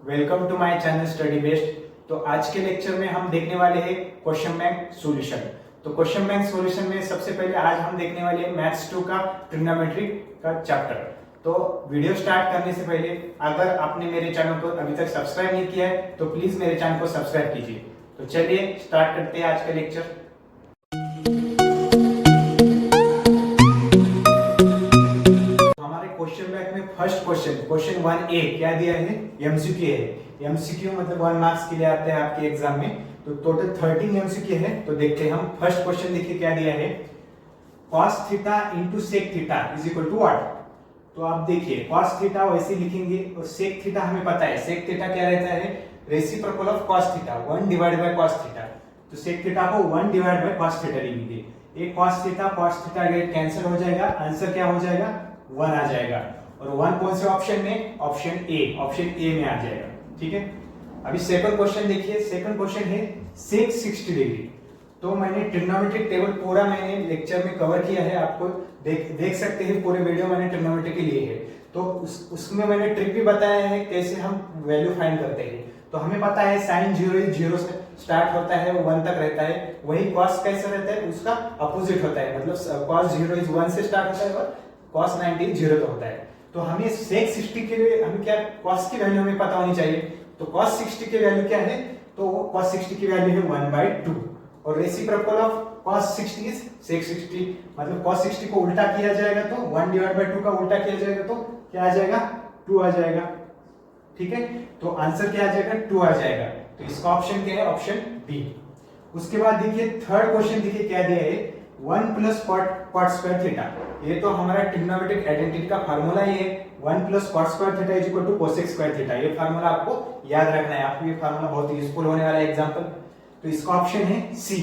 Welcome to my channel study based. तो आज के लेक्चर में हम देखने वाले हैं क्वेश्चन बैंक सॉल्यूशन। तो क्वेश्चन बैंक सॉल्यूशन में सबसे पहले आज हम देखने वाले हैं मैथ्स 2 का ट्रिग्नोमेट्री का चैप्टर। तो वीडियो स्टार्ट करने से पहले अगर आपने मेरे चैनल को अभी तक सब्सक्राइब नहीं किया है तो प्लीज मेरे चैनल को सब्सक्राइब कीजिए। तो चलिए स्टार्ट करते हैं आज का लेक्चर। फर्स्ट क्वेश्चन 1A क्या दिया है? एमसीक्यू है। एमसीक्यू मतलब 1 मार्क्स के लिए आता है आपके एग्जाम में। तो टोटल 13 एमसीक्यू है। तो देखते हैं हम फर्स्ट क्वेश्चन देखिए क्या दिया है। cos theta into sec theta is equal to what? तो आप देखिए cos थीटा वैसे लिखेंगे और सेक थीटा हमें पता है। सेक थीटा क्या रहता है? Reciprocal of cos theta 1 divide by cos theta. तो सेक थीटा को 1 डिवाइड बाय cos थीटा लिखेंगे। ये cos थीटा कैंसिल हो जाएगा। आंसर क्या हो जाएगा? 1 आ जाएगा। और 1 कौन से ऑप्शन में? ऑप्शन ए में आ जाएगा। ठीक है। अभी सेकंड क्वेश्चन देखिए। सेकंड क्वेश्चन है सेक 60 डिग्री। तो मैंने ट्रिग्नोमेट्रिक टेबल पूरा मैंने लेक्चर में कवर किया है। आपको देख सकते हैं पूरे वीडियो मैंने ट्रिग्नोमेट्री के लिए है। तो उसमें मैंने ट्रिक भी बताया है कैसे हम वैल्यू फाइंड करते हैं। तो हमें पता है साइन 0 से स्टार्ट होता है वो 1 तक रहता है। वही कॉस कैसा रहता है? उसका अपोजिट होता है। मतलब cos 0 इज 1 से स्टार्ट होता है और cos 90 0 तक होता है। तो हमें sec 60 के लिए हमें क्या cos की वैल्यू हमें पता होनी चाहिए। तो cos 60 की वैल्यू क्या है? तो cos 60 की वैल्यू है 1/2 और reciprocal of cos 60 is sec 60। मतलब cos 60 को उल्टा किया जाएगा तो 1/2 का उल्टा किया जाएगा तो क्या आ जाएगा? 2 आ जाएगा। ठीक है। तो आंसर क्या आ जाएगा? 2 आ जाएगा। तो इसका ऑप्शन क्या है? Option B. उसके बाद देखिए थर्ड क्वेश्चन देखिए क्या दिया है। 1 प्लस cot स्क्वायर थीटा। ये तो हमारा ट्रिग्नोमेट्रिक आइडेंटिटी का फार्मूला ही है। 1 plus cot square theta is equal to cosec square theta. ये फार्मूला आपको याद रखना है। आपको ये फार्मूला बहुत यूजफुल होने वाला है एग्जांपल। तो इसका ऑप्शन है सी।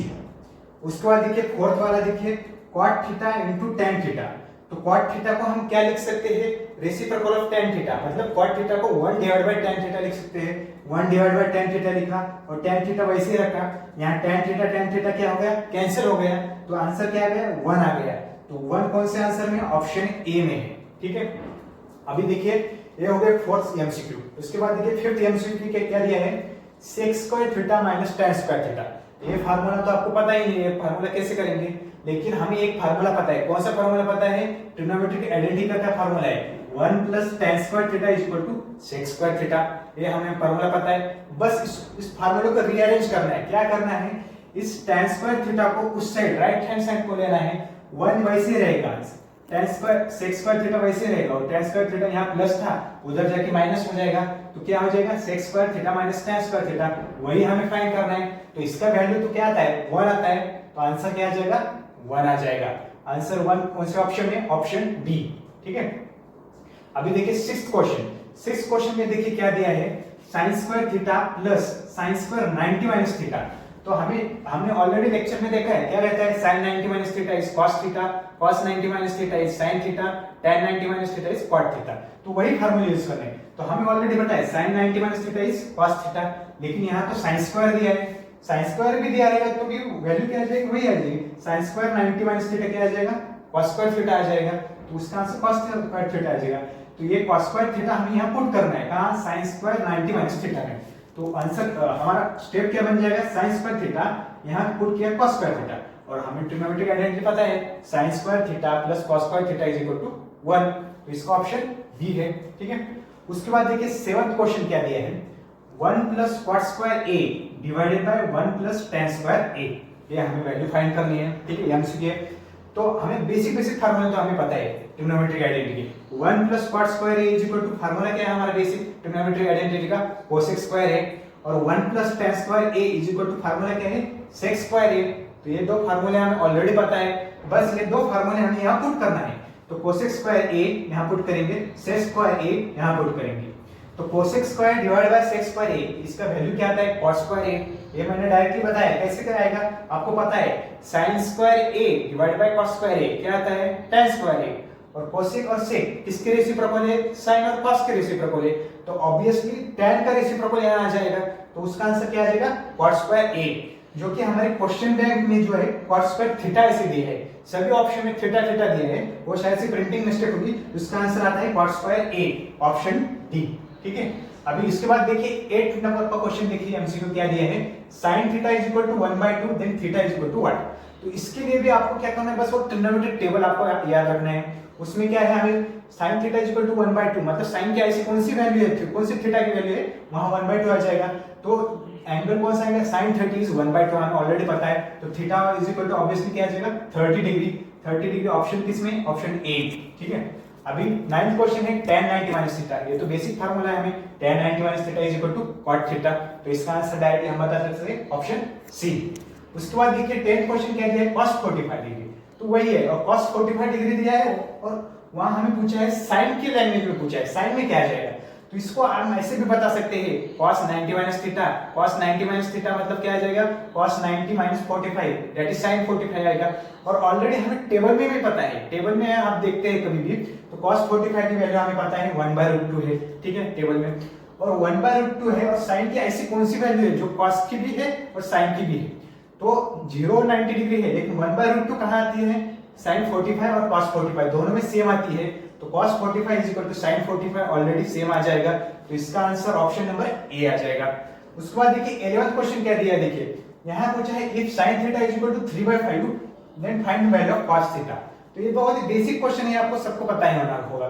उसके बाद देखिए फोर्थ वाला देखिए cot theta into tan theta. तो cot थीटा को हम क्या लिख सकते हैं? Reciprocal of tan theta. मतलब cot थीटा को 1 डिवाइड बाय tan थीटा लिख सकते हैं। 1 डिवाइड बाय tan थीटा लिखा और tan थीटा वैसे ही रखा। यहाँ tan थीटा क्या हो गया? कैंसिल हो गया। तो आंसर क्या आ गया? 1 आ गया। तो 1 कौन से आंसर में? ऑप्शन ए में है। ठीक है। अभी देखिए ये हो गया फोर्थ एमसीक्यू। उसके बाद देखिए फिफ्थ एमसीक्यू क्या दिया है? sec square theta minus tan square theta. ये फार्मूला तो आपको पता ही नहीं है। फार्मूला कैसे करेंगे? लेकिन हमें एक फार्मूला पता है। कौन सा फार्मूला पता है? ट्रिग्नोमेट्रिक आइडेंटिटी का क्या फार्मूला है? 1 plus tan square theta is equal to sec square theta. ये हमें फार्मूला पता है। बस इस फार्मूले को रीअरेंज करना है। क्या करना है? इस tan स्क्वायर थीटा को उस साइड राइट हैंड साइड को लेना है। 1 वैसे रहेगा। tan square sec square theta वैसे रहेगा और tan स्क्वायर थीटा यहाँ प्लस था उधर जाके माइनस हो जाएगा। तो क्या हो जाएगा? sec square theta minus tan square theta. वही हमें फाइंड करना है। तो इसका वैल्यू तो क्या आता है? 1 आता है। तो आंसर क्या आ जाएगा? 1 आ जाएगा। आंसर 1 कौन से ऑप्शन में? Option B. ठीक है। अभी देखिए सिक्स्थ क्वेश्चन में देखिए क्या दिया है। sin square theta plus sin square 90 minus theta. तो हमने ऑलरेडी लेक्चर में देखा है क्या रहता है? sin 90 minus theta is cos theta, cos 90 minus theta is sin theta, tan 90 minus theta is cot theta. तो वही फार्मूला यूज करना है। तो हमें ऑलरेडी पता है sin 90 minus theta is cos theta. लेकिन यहाँ तो sin स्क्वायर दिया है। sin स्क्वायर भी दिया रहेगा तो भी वैल्यू क्या आ जाएगी? वही आ जाएगी। sin स्क्वायर 90 माइनस थीटा क्या आ जाएगा? cos स्क्वायर थीटा आ जाएगा। तो उसका आंसर cos स्क्वायर थीटा आ जाएगा। तो ये cos स्क्वायर थीटा हमें यहाँ पुट करना है। कहाँ? sin स्क्वायर 90 माइनस थीटा में। तो आंसर हमारा स्टेप क्या बन जाएगा? sin स्क्वायर थीटा यहाँ पुट किया cos स्क्वायर थीटा और हमें ट्रिग्नोमेट्रिक आइडेंटिटी पता है sin square theta plus cos square theta is equal to 1। तो इसका ऑप्शन बी है। ठीक है। उसके बाद देखिए सेवंथ क्वेश्चन क्या दिया है। 1 plus cot square a divided by 1 plus tan square a। ये हमें वैल्यू फाइंड करनी है। ठीक है। एमसीक्यू है। तो हमें बेसिक फार्मूला तो हमें पता है trigonometric identity. 1 plus cot square a is equal to formula क्या है हमारा बेसिक ट्रिग्नोमेट्रिक आइडेंटिटी का? cosec स्क्वायर है। और 1 plus tan square a is equal to formula क्या है? sec square a। तो ये दो फार्मूले हमें ऑलरेडी पता है। बस ये दो फार्मूले हमें यहाँ पुट करना है। तो cosec स्क्वायर a यहाँ पुट करेंगे, sec स्क्वायर a यहाँ पुट करेंगे। तो cosec square divide by sec square a इसका वैल्यू क्या आता है? cot square a। ये मैंने डायरेक्टली बताया। कैसे कराएगा? आपको पता है sin square a divide by cos square a क्या आता है? tan square a। और cosec और sec किसके रेसिप्रोकल है? sin और cos के रेसिप्रोकल है। तो ऑब्वियसली tan का रेसिप्रोकल यहाँ आ जाएगा। तो उसका आंसर क्या आ जाएगा? cot square a। जो कि हमारे क्वेश्चन बैंक में जो है cot स्क्वायर थीटा ऐसे दिए है। सभी ऑप्शन में थीटा थीटा दिए हैं। वो शायद से प्रिंटिंग मिस्टेक होगी। उसका आंसर आता है cot square a, option D. ठीक है। अभी इसके बाद देखिए 8 नंबर का क्वेश्चन देखिए एमसीक्यू क्या दिया है, sin theta is equal to 1/2 then theta is equal to what. तो इसके लिए भी आपको क्या करना है, बस वो ट्रिग्नोमेट्रिक टेबल आपको याद रखना है। उसमें क्या है, हमें sin theta is equal to 1/2 मतलब sin की ऐसी कौन सी वैल्यू है, कौन सी थीटा की वैल्यू है, वहां 1/2 आ जाएगा। तो एंगल कौन सा आएगा, sin 30 इज 1/2 हमें ऑलरेडी पता है। तो theta is equal to obviously क्या आ जाएगा 30 डिग्री। 30 डिग्री ऑप्शन किसमें, ऑप्शन ए। ठीक है, अभी 9th क्वेश्चन है tan 90 माइनस थीटा। ये तो बेसिक फार्मूला है, हमें tan 90 minus theta is equal to cot theta. तो इसका आंसर डायरेक्टली हम बता सकते हैं ऑप्शन सी। उसके बाद देखिए 10th क्वेश्चन क्या दिया है, cos 45 डिग्री। तो वही है, और cos 45 डिग्री दिया है और वहां हमें पूछा है sin की लैंग्वेज में पूछा है, sin में क्या आ जाएगा। तो इसको हम ऐसे भी बता सकते हैं cos 90 minus theta. cos 90 minus theta मतलब क्या आ जाएगा, cos 90 minus 45 that is sin 45 आएगा। और ऑलरेडी हमें टेबल में भी पता है, टेबल में आप देखते हैं कभी भी तो cos 45 की वैल्यू हमें पता है 1/√2 है। ठीक है, टेबल में और 1/√2 है और sin की ऐसी कौन सी वैल्यू है जो cos की भी है और sin की भी है। तो 0 और 90 डिग्री है, लेकिन 1/√2 कहां आती है, sin 45 और cos 45 दोनों में सेम आती है। तो cos 45 is equal to sin 45 already same आ जाएगा। तो इसका आंसर ऑप्शन नंबर ए आ जाएगा। उसके बाद देखिए 11th क्वेश्चन क्या दिया है, देखिए यहां पूछा है if sin theta is equal to 3/5 then find the value of cos theta. तो ये बहुत ही बेसिक क्वेश्चन है, आपको सबको पता ही होगा।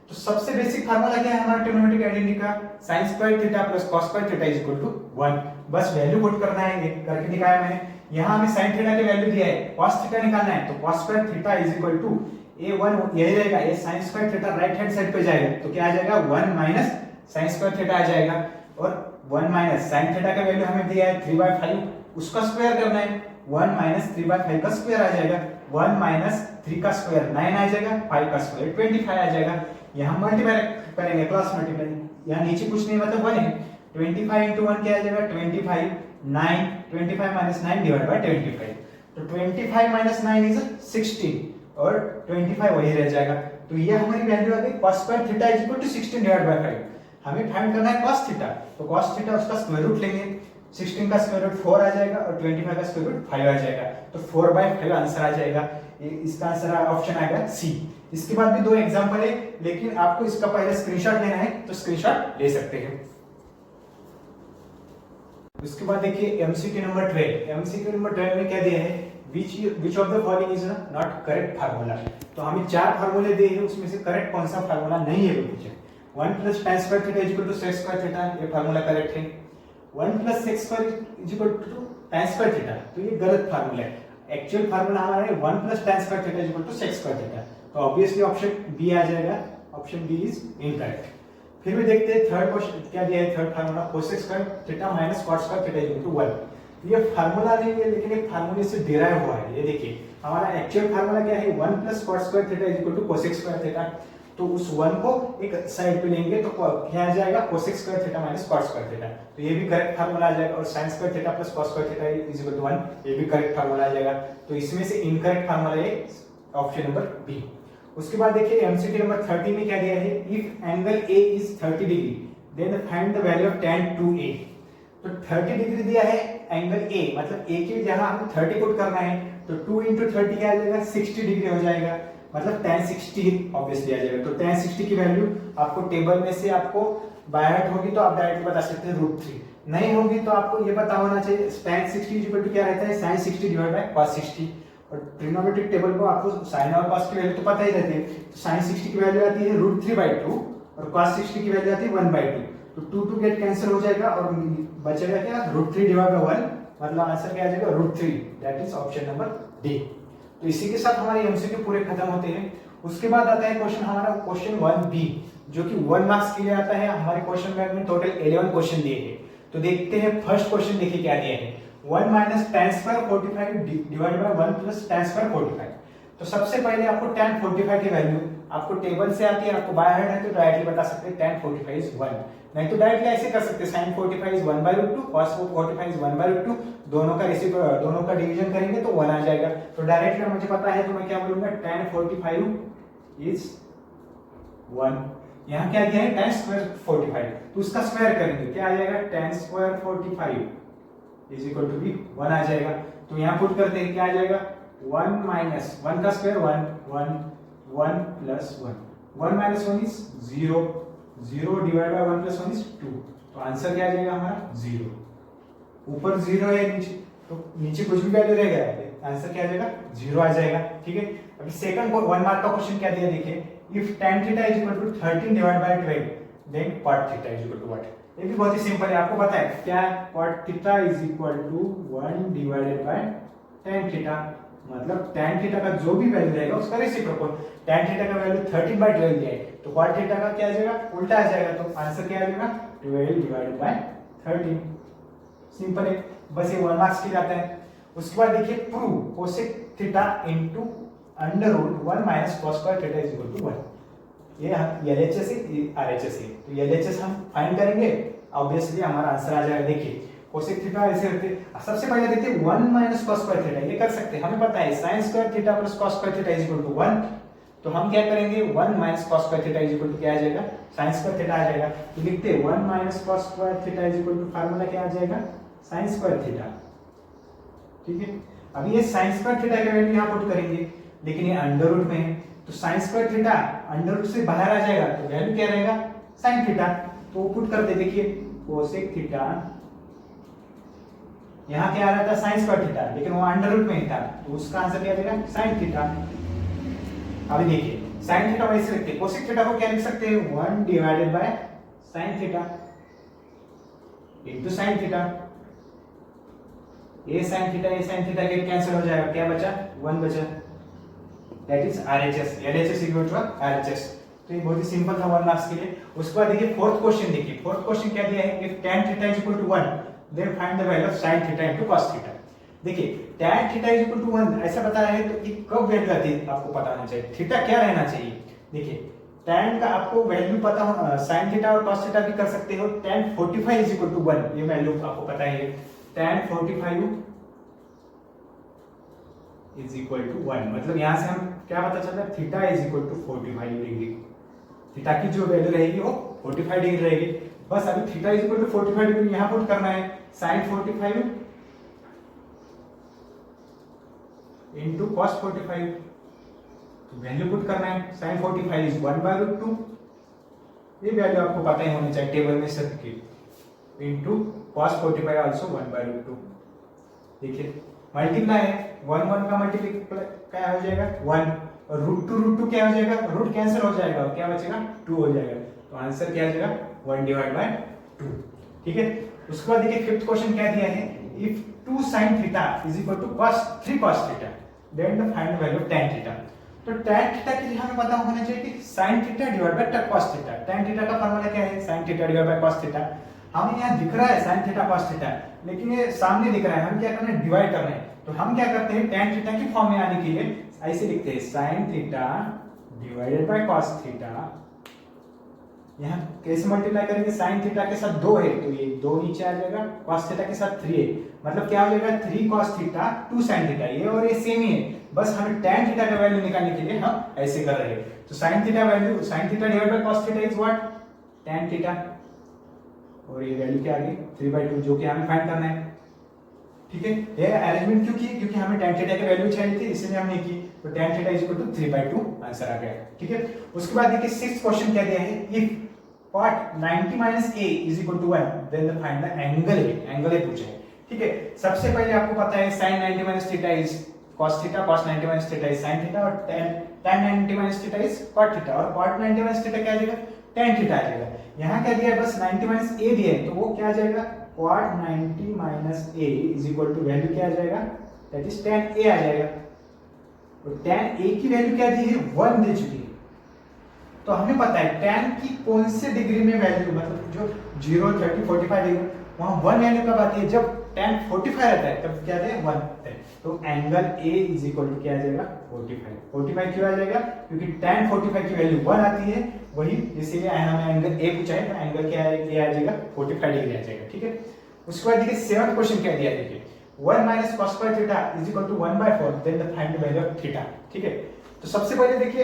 तो सबसे बेसिक फार्मूला क्या है हमारा ट्रिग्नोमेट्रिक आइडेंटिटी का, sin square theta plus cos square theta is equal to 1। बस वैल्यू पुट करना है, ये करके दिखाया मैंने। यहां हमें sin थीटा की वैल्यू दिया है, cos थीटा निकालना है। तो cos square theta is equal to a1 यही रहेगा, ये sin square theta right hand side पे जाएगा तो क्या आ जाएगा 1 माइनस sin स्क्वायर थीटा आ जाएगा। और 1 माइनस sin थीटा का वैल्यू हमें दिया है 3/5, उसका स्क्वायर करना है। 1 माइनस 3/5 का स्क्वायर आ जाएगा, 1 माइनस 3 का स्क्वायर 9 आ जाएगा, 5 का स्क्वायर 25 आ जाएगा। यहाँ मल्टीप्लाई करेंगे, क्रॉस मल्टीप्लाई, यहाँ नीचे कुछ नहीं मतलब 1 है। 25 into 1 क्या आ जाएगा 25, 9, 25 माइनस 9 डिवाइड बाय 25। तो 25 माइनस 9 इज 16 और 25 वही रह जाएगा। तो ये हमारी वैल्यू आ गई cos square theta is equal to 16 divide by 5। हमें फाइंड करना है cos थीटा। तो cos थीटा उसका स्क्वायर रूट लेंगे, 16 का स्क्वायर रूट 4 आ जाएगा और 25 का स्क्वायर रूट 5 आ जाएगा। तो 4/5 आंसर आ जाएगा। इसका आंसर ऑप्शन आएगा सी। इसके बाद भी दो एग्जांपल है, लेकिन आपको इसका पहले स्क्रीनशॉट लेना है तो स्क्रीनशॉट ले सकते हैं। उसके बाद देखिए एमसीक्यू नंबर 12। एमसीक्यू नंबर 12 में क्या दिया है, which of the following is not correct formula. तो हमें 4 फार्मूले दिए हैं, उसमें से करेक्ट कौन सा फार्मूला नहीं है वो पूछे। 1 plus tan square theta is equal to sec square theta, ये फार्मूला करेक्ट है। 1 plus sec square is equal to tan square theta, तो ये गलत फार्मूला है। एक्चुअल फार्मूला हमारा है 1 plus tan square theta is equal to sec square theta। तो obviously option B आ जाएगा, ऑप्शन बी इज इनकरेक्ट। फिर भी देखते हैं थर्ड क्वेश्चन क्या दिया है, third formula cosec square theta minus cot square theta is equal to 1। ये फार्मूला नहीं है, लेकिन एक फार्मूले से डिराइव हुआ है। ये देखिए हमारा एक्चुअल फार्मूला क्या है, 1 plus cot square theta is equal to cosec square theta. तो उस 1 को एक साइड पे लेंगे तो क्या आ जाएगा cosec square theta minus cot square theta. तो ये भी करेक्ट फार्मूला आ जाएगा। और sin square theta plus cos square theta is equal to 1, ये भी करेक्ट फार्मूला आ जाएगा। तो इसमें से इनकरेक्ट फार्मूला है ऑप्शन नंबर बी। उसके बाद देखिए एमसीक्यू नंबर 30 में क्या दिया है, if angle A is 30 degree then find the value of tan 2a। तो 30 डिग्री दिया है एंगल ए, मतलब ए की जगह हमें 30 पुट करना है। तो 2 into 30 क्या आ जाएगा 60 डिग्री हो जाएगा, मतलब tan 60 ऑब्वियसली आ जाएगा। तो tan 60 की वैल्यू आपको टेबल में से आपको बाय हार्ट होगी तो आप डायरेक्टली बता सकते हैं √3, नहीं होगी तो आपको ये पता होना चाहिए tan 60 इक्वल टू क्या रहता है sin 60 डिवाइड बाय cos 60। और ट्रिग्नोमेट्रिक टेबल को आपको sin और cos की वैल्यू तो पता ही रहती है। तो sin 60 की वैल्यू आती है √3/2 और cos 60 की वैल्यू आती है 1/2। तो 2 गेट कैंसिल हो जाएगा और बचेगा क्या √3 डिवाइड बाय 1, मतलब आंसर क्या आ जाएगा √3, that is option number D. तो इसी के साथ हमारे एमसीक्यू पूरे खत्म होते हैं। उसके बाद आता है क्वेश्चन हमारा क्वेश्चन 1b, जो कि 1 मार्क्स के लिए आता है। हमारे क्वेश्चन बैंक में टोटल 11 क्वेश्चन दिए हैं। तो देखते हैं फर्स्ट क्वेश्चन, देखिए क्या दिया है, 1 minus tan square 45 divide by 1 plus tan square 45। तो सबसे पहले आपको tan 45 की वैल्यू आपको टेबल से आती है, आपको बाय हार्ट है तो डायरेक्टली बता सकते हैं tan 45 इज 1, नहीं तो डायरेक्टली ऐसे कर सकते हैं sin 45 इज 1/√2 cos 45 इज 1/√2, दोनों का डिवीजन करेंगे तो 1 आ जाएगा। तो डायरेक्टली मुझे पता है तो मैं क्या बोलूंगा tan 45 इज 1। यहाँ क्या दिया है tan स्क्वायर 45, तो उसका स्क्वायर करेंगे क्या आ जाएगा tan square 45 is equal to भी 1 आ जाएगा। तो यहाँ पुट करते हैं क्या आ जाएगा 1 माइनस 1 का square 1 1 1 plus 1, 1 minus 1 is 0, 0 divide by 1 plus 1 is 2, तो आंसर क्या आ जाएगा हमारा 0। ऊपर 0 है, नीचे तो नीचे कुछ भी वैल्यू रहेगा, आंसर क्या आ जाएगा 0 आ जाएगा। ठीक है, अभी सेकंड 1 मार्क का क्वेश्चन क्या दिया देखिए, if tan theta is equal to 13 divide by 12 then cot theta is equal to what. ये भी बहुत ही सिंपल है, आपको पता है क्या है, cot theta is equal to 1 divided by tan theta, मतलब tan थीटा का जो भी वैल्यू रहेगा उसका रेसिप्रोकल। tan थीटा का वैल्यू 13/12 दिया है, तो cot थीटा का क्या आ जाएगा, उल्टा आ जाएगा, तो आंसर क्या आ जाएगा 12 डिवाइडेड बाय 13। सिंपल है, बस ये 1 मार्क्स के लिए आता है। उसके बाद देखिए prove cosec theta into under root 1 minus cos square theta is equal to 1। ये एलएचएस है, आरएचएस है, तो एलएचएस हम फाइंड करेंगे, ऑब्वियसली हमारा आंसर आ जाएगा। देखिए कोसेक थीटा ऐसे होते, सबसे पहले देखते हैं 1 माइनस कॉस स्क्वायर थीटा, ये कर सकते हैं, हमें पता है sin square theta plus cos square theta is equal to 1, तो हम क्या करेंगे 1 minus cos square theta is equal to क्या आ जाएगा, sin स्क्वायर थीटा आ जाएगा, तो लिखते हैं 1 minus cos square theta is equal to formula क्या आ जाएगा sin स्क्वायर थीटा। ठीक है, अभी ये sin स्क्वायर थीटा का वैल्यू यहां पुट करेंगे, लेकिन ये अंडर रूट में है, तो sin square theta under root से बाहर आ जाएगा, तो वैल्यू क्या रहेगा sin थीटा, तो पुट कर दे। देखिए कोसेक थीटा यहां क्या आ रहा था sin स्क्वायर थीटा, लेकिन वो अंडर रूट में ही था, तो उसका आंसर क्या आ जाएगा sin थीटा। अभी देखिए sin थीटा वैसे लिखते हैं, कोसेक थीटा को क्या लिख सकते हैं 1 divided by sin theta into sin theta, ये sin थीटा के कैंसिल हो जाएगा, क्या बचा 1 बचा, that is RHS, LHS equal to RHS. तो ये बहुत ही सिंपल था 1 मार्क्स के लिए। उसके बाद देखिए फोर्थ क्वेश्चन, देखिए फोर्थ क्वेश्चन क्या दिया है, if tan theta is equal to 1 then find the value of sin theta into cos theta. देखिए tan theta is equal to 1 ऐसा बता रहा है, तो ये कब वैल्यू आती है आपको पता होना चाहिए, थीटा क्या रहना चाहिए। देखिए tan का आपको वैल्यू पता हो, sin थीटा और cos थीटा भी कर सकते हो, tan 45 इज इक्वल टू 1, ये वैल्यू आपको पता है, tan 45 इज इक्वल टू 1, मतलब यहां से हम क्या पता चलता है, theta is equal to 45 degree, theta की जो वैल्यू रहेगी वो 45 डिग्री रहेगी। बस अभी theta is equal to 45 degree यहां पुट करना है, sin 45 इनटू cos 45, तो वैल्यू पुट करना है, sin 45 इज 1/√2, ये वैल्यू आपको पता ही होनी चाहिए टेबल में सबकी, इनटू cos 45 आल्सो 1/√2। देखिए मल्टीप्लाई है, 1 का मल्टीप्लाई क्या हो जाएगा 1, और √2 क्या हो जाएगा, रूट कैंसिल हो जाएगा और क्या बचेगा 2 हो जाएगा, तो आंसर क्या आ जाएगा 1 डिवाइड बाय 2। ठीक है, उसके बाद देखिए फिफ्थ क्वेश्चन क्या दिया है, if 2 sin theta is equal to 3 cos theta then the find value of tan theta. तो tan थीटा के लिए हमें पता होना चाहिए कि sin theta divide by cos theta, tan theta का फार्मूला क्या है sin theta divide by cos theta. हमें यहाँ दिख रहा है sin थीटा cos थीटा, लेकिन ये सामने दिख रहा है, हम क्या करना है डिवाइड करना है, तो हम क्या करते हैं tan थीटा की फॉर्म में आने के लिए ऐसे लिखते हैं sin theta divided by cos theta, यहाँ कैसे मल्टीप्लाई करेंगे, sin थीटा के साथ 2 है तो ये 2 नीचे आ जाएगा, cos थीटा के साथ 3 है, मतलब क्या हो जाएगा 3 cos थीटा 2 sin थीटा, ये और ये सेम ही है, बस हमें tan थीटा का वैल्यू निकालने के लिए हम ऐसे कर रहे हैं। तो sin theta value sin theta divide by cos theta is what tan theta, और ये वैल्यू क्या आ गई 3/2 जो कि हमें फाइंड करना है। ठीक है, ये अरेंजमेंट क्यों की, क्योंकि हमें tan थीटा की वैल्यू चाहिए थी इसलिए हमने की, तो tan theta is equal to 3/2 answer आ गया। ठीक है, उसके बाद देखिए सिक्स्थ क्वेश्चन क्या दिया है, if cot 90 minus a is equal to 1 then the find the angle a, angle A पूछा है। ठीक है, सबसे पहले आपको पता है sin 90 minus theta is cos theta, cos 90 minus theta is sin theta, और tan 90 minus theta is cot theta, और cot 90 minus theta क्या आ जाएगा tan theta आ जाएगा। यहाँ क्या दिया है, बस 90 minus a दिया है, तो वो क्या आ जाएगा cot 90 minus a is equal to value क्या आ जाएगा, that is tan a आ जाएगा, और tan a की वैल्यू क्या दी है 1 दे चुकी है, तो हमें पता है tan की कौन से डिग्री में वैल्यू, मतलब जो 0, 30, 45 डिग्री वहां 1 वैल्यू कब आती है, जब tan 45 रहता है तब क्या है 1 है, तो angle A is equal to क्या आ जाएगा 45 क्यों आ जाएगा, क्योंकि tan 45 की वैल्यू 1 आती है, वही इसीलिए हमें एंगल A पूछा है, तो एंगल क्या आ जाएगा 45 डिग्री आ जाएगा। ठीक है, उसके बाद देखिए सेवंथ क्वेश्चन क्या दिया, देखिए 1 minus cos square theta is equal to 1/4 then the find the value of theta। ठीक है, तो सबसे पहले देखिए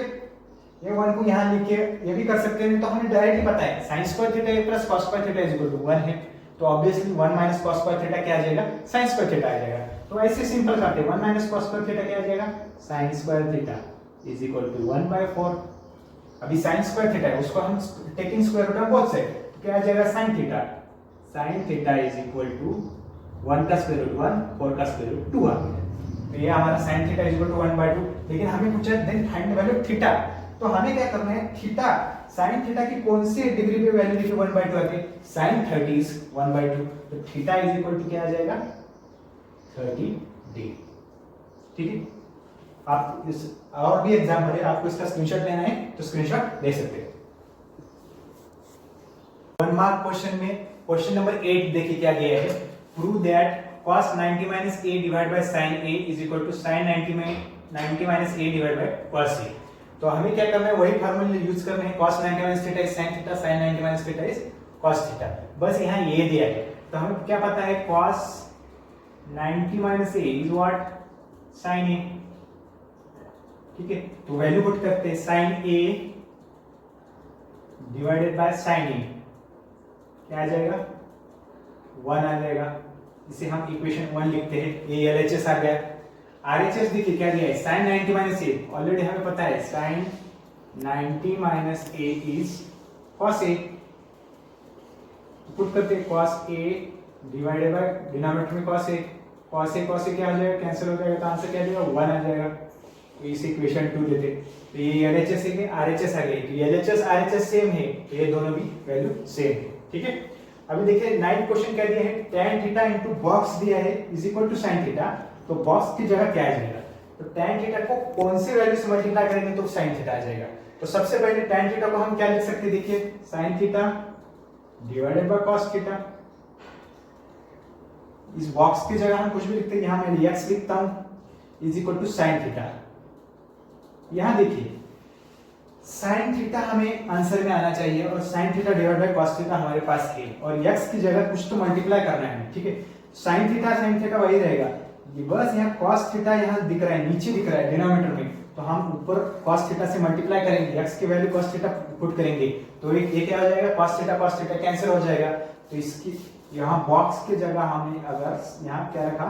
ये 1 को यहाँ लिख के ये भी कर सकते हैं, तो हमें डायरेक्टली पता है sin square theta plus cos square theta is equal to 1 है, तो obviously 1 minus cos square theta क्या आ जाएगा sin square theta आ जाएगा, तो ऐसे सिंपल करते हैं 1 minus cos square theta क्या आ जाएगा sin square theta is equal to 1/4। अभी साइन स्क्वायर थीटा है, उसको हम taking square root of both side, क्या आ जाएगा sine theta. Sine theta is equal to 1 का स्क्वायर रूट 1, 4 का स्क्वायर रूट 2 आ गया। तो ये हमारा sine theta is equal to 1/2। लेकिन हमें पूछा then find the value of theta, तो हमें क्या करना है, थीटा साइन थीटा की कौन सी डिग्री पे वैल्यू लिखी 1/2 आके, साइन 30 इज 1/2, तो थीटा इज इक्वल टू क्या आ जाएगा 30 डिग्री। ठीक है, आप इस और भी एग्जांपल है, आपको इसका स्क्रीनशॉट लेना है तो स्क्रीनशॉट ले सकते हैं। 1 मार्क क्वेश्चन में क्वेश्चन नंबर 8 देखिए क्या दिया है, prove that cos 90 minus a divided by sin a is equal to sin 90 minus a divided by cos a। तो हमें क्या करना है, वही फार्मूला यूज करना है, cos 90 minus theta is sin theta, sin 90 minus theta is cos theta। बस यहाँ ये दिया है, तो हमें क्या पता है cos 90 minus a is what, sin a। ठीक है, तो वैल्यू पुट करते हैं, sin a divided by sin a क्या आ जाएगा 1 आ जाएगा। इसे हम इक्वेशन 1 लिखते हैं, ये एलएचएस आ गया। आरएचएस देखिए क्या दिया है, sin 90 माइनस ए, ऑलरेडी हमें पता है sin 90 minus A is cos a, put करते हैं cos a divided by denominator में cos a क्या आ जाएगा, कैंसिल हो जाएगा, तो आंसर क्या आ जाएगा 1 आ जाएगा। तो इस इक्वेशन 2 लेते, तो ये एलएचएस है, आरएचएस आ गई, तो एलएचएस आरएचएस सेम है, ये दोनों भी वैल्यू सेम है। ठीक है, अभी देखिए 9 क्वेश्चन क्या दिया है, tan थीटा इनटू बॉक्स दिया है is equal to sin theta, तो बॉक्स की जगह क्या आ जाएगा, तो tan थीटा को कौन सी वैल्यू से मल्टीप्लाई करेंगे तो sin थीटा आ जाएगा। तो सबसे पहले tan थीटा को हम क्या लिख सकते हैं, देखिए sin theta divided by cos theta, इस बॉक्स की जगह हम कुछ भी लिखते हैं, यहां मैं x लिखता हूं is equal to sin theta. यहां देखिए sin थीटा हमें आंसर में आना चाहिए और sin theta divide by cos theta हमारे पास है, और x की जगह कुछ तो मल्टीप्लाई करना है। ठीक है, sin थीटा वही रहेगा, ये बस यहाँ cos थीटा यहाँ दिख रहा है, नीचे दिख रहा है डिनोमिनेटर में, तो हम ऊपर cos थीटा से मल्टीप्लाई करेंगे, x की वैल्यू cos थीटा पुट करेंगे, तो ये क्या हो जाएगा cos थीटा कैंसिल हो जाएगा। तो इसकी यहाँ बॉक्स की जगह हमने अगर यहाँ क्या रखा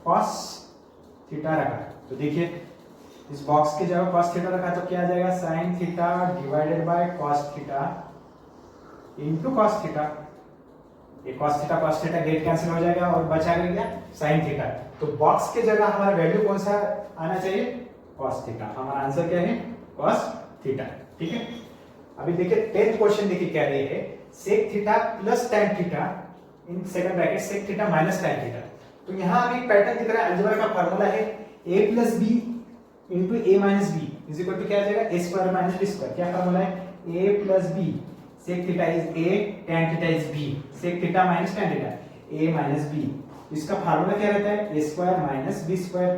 cos थीटा रखा, तो देखिए इस बॉक्स की जगह cos थीटा रखा तो क्या आ जाएगा sin theta divided by cos theta into cos theta, ये cos थीटा गेट कैंसिल हो जाएगा और बचा क्या sin थीटा। तो बॉक्स की जगह हमारा वैल्यू कौन सा आना चाहिए cos थीटा, हमारा आंसर क्या है cos थीटा। ठीक है, अभी देखिए 10th क्वेश्चन देखिए क्या दिया है, sec theta plus tan theta in second bracket sec theta minus tan theta. तो यहाँ हमें पैटर्न दिख रहा है, अलजेब्रा का फार्मूला है a plus b into A minus B is equal to क्या आ जाएगा A square minus B square. क्या फार्मूला है, A plus B sec theta is A tan theta is B, sec theta minus tan theta A minus B, इसका formula क्या रहता है A square minus B square.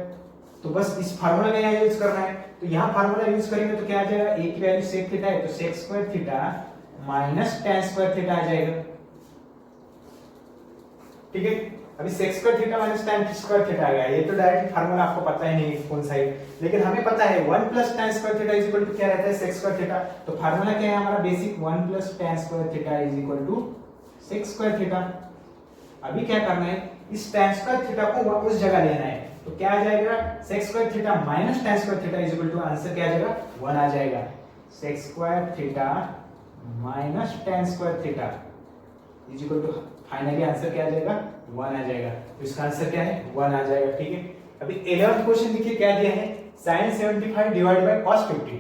तो बस इस formula का यहाँ यूज करना है, तो यहाँ फार्मूला यूज करेंगे तो क्या आ जाएगा, ए की वैल्यू सेक थीटा है तो sec square theta minus tan square theta आ जाएगा। ठीक है, अभी sec square theta minus tan square theta आ गया, ये तो डायरेक्ट फार्मूला आपको पता ही नहीं कौन सा है, लेकिन हमें पता है 1 plus tan square theta is equal to क्या रहता है sec स्क्वायर थीटा। तो फार्मूला क्या है हमारा basic 1 plus tan square theta is equal to sec square theta. अभी क्या करना है, इस tan स्क्वायर थीटा को उस जगह लेना है, तो क्या आ जाएगा sec square theta minus tan square theta is equal to answer क्या आ जाएगा 1 आ जाएगा। sec square theta minus tan square theta is equal to finally answer क्या आ जाएगा 1 आ जाएगा। तो इसका आंसर क्या है 1 आ जाएगा। ठीक है, अभी 11th क्वेश्चन देखिए क्या दिया है, sin 75 डिवाइडेड बाय cos 50।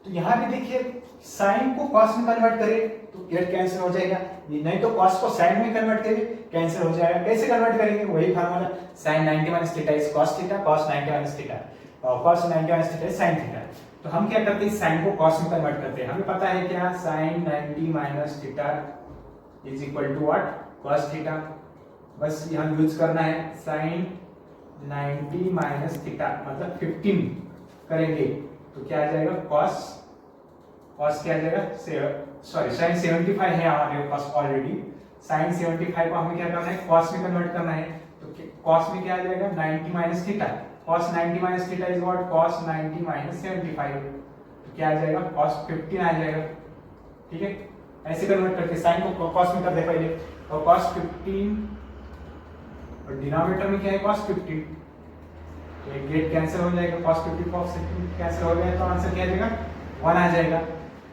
तो यहाँ भी देखिए sin को cos में कन्वर्ट करें तो गेट कैंसिल हो जाएगा, नहीं तो cos को sin में कन्वर्ट करें कैंसिल हो जाएगा। कैसे कन्वर्ट करेंगे, वही formula sin 90 minus theta is cos theta, cos 90 minus theta और cos 90 minus theta is sin theta. तो हम क्या करते हैं, sin को cos में कन्वर्ट करते हैं, हमें पता है क्या sin 90 minus theta is equal to what cos theta. बस यहाँ यूज करना है sin 90 माइनस थीटा मतलब 15 करेंगे तो क्या आ जाएगा cos क्या आ जाएगा सॉरी sin 75 है हमारे पास ऑलरेडी, sin 75 को हमें क्या करना है cos में कन्वर्ट करना है, तो cos में क्या आ जाएगा 90 minus theta, cos 90 minus theta is what cos 90 minus 75, तो क्या आ जाएगा cos 15 आ जाएगा। ठीक है, ऐसे कन्वर्ट करके sin को cos में कर दे पहले, और cos 15 और डिनोमिनेटर में क्या है cos 15, तो एक गेट कैंसिल हो जाएगा, cos 50 cos 15 कैंसिल हो गया तो आंसर क्या आ जाएगा 1 आ जाएगा।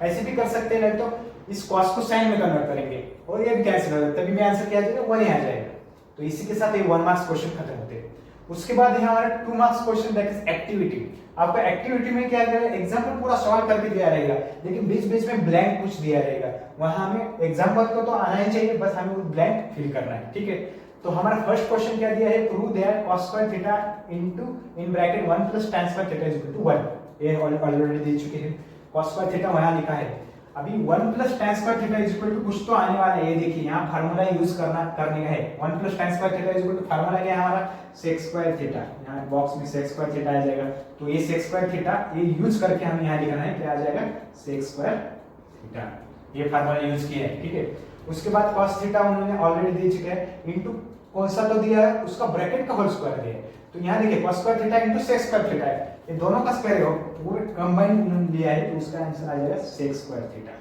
ऐसे भी कर सकते हैं, तो इस cos को sin में कन्वर्ट करेंगे और ये भी कैंसिल हो जाएगा, तभी भी आंसर क्या आ जाएगा 1 ही आ जाएगा। तो इसी के साथ ये 1 मार्क्स क्वेश्चन खत्म होते हैं। उसके बाद है हमारा 2 marks question that is activity. आपका एक्टिविटी में क्या रहेगा, एग्जांपल पूरा सॉल्व करके दिया रहेगा, लेकिन बीच बीच में ब्लैंक कुछ दिया रहेगा, वहां हमें एग्जांपल को तो आना ही चाहिए, बस हमें वो ब्लैंक फिल करना है, ठीक है। तो हमारा फर्स्ट क्वेश्चन क्या दिया है, prove that cos square theta into in bracket 1 plus tan square theta is equal to 1। ये ऑलरेडी दे चुके हैं, cos स्क्वायर थीटा वहां लिखा है, अभी 1 plus tan square theta is equal to कुछ तो आने वाला है। ये देखिए यहाँ फार्मूला यूज करने का है, 1 plus tan square theta is equal to formula क्या है हमारा sec स्क्वायर थीटा, यहाँ बॉक्स में sec स्क्वायर थीटा आ जाएगा, तो ये sec स्क्वायर थीटा ये यूज करके हमें यहाँ लिखना है, क्या आ जाएगा sec स्क्वायर थीटा, ये फार्मूला यूज किया है, ठीक है। उसके बाद cos थीटा उन्होंने ऑलरेडी दे चुके हैं, इनटू कौन सा तो दिया है, उसका ब्रैकेट का होल स्क्वायर दिया है, तो यहाँ देखिए cos square theta into sec square theta है, ये दोनों का स्क्वायर है, वो कंबाइन लिया है, तो उसका आंसर आ जाएगा sec square theta,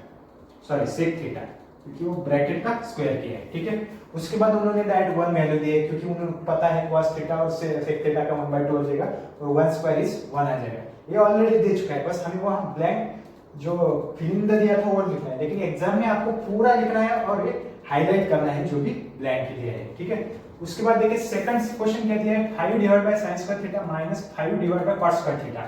sorry sec theta, क्योंकि वो ब्रैकेट का स्क्वायर किया है, ठीक है। उसके बाद उन्होंने डायरेक्ट 1 वैल्यू दी है, क्योंकि उन्हें पता है cos थीटा और sec थीटा का 1/2 हो जाएगा और 1 स्क्वायर इज 1 आ जाएगा, ये ऑलरेडी दे चुका है, बस हमें वहां ब्लैंक जो फिलिंग दिया था वो लिखना है, लेकिन एग्जाम में आपको पूरा लिखना है और ये हाईलाइट करना है जो भी ब्लैंक दिया है, ठीक है। उसके बाद देखिए सेकंड क्वेश्चन क्या दिया है, 5 divide by sin square theta minus 5 divide by cos square theta,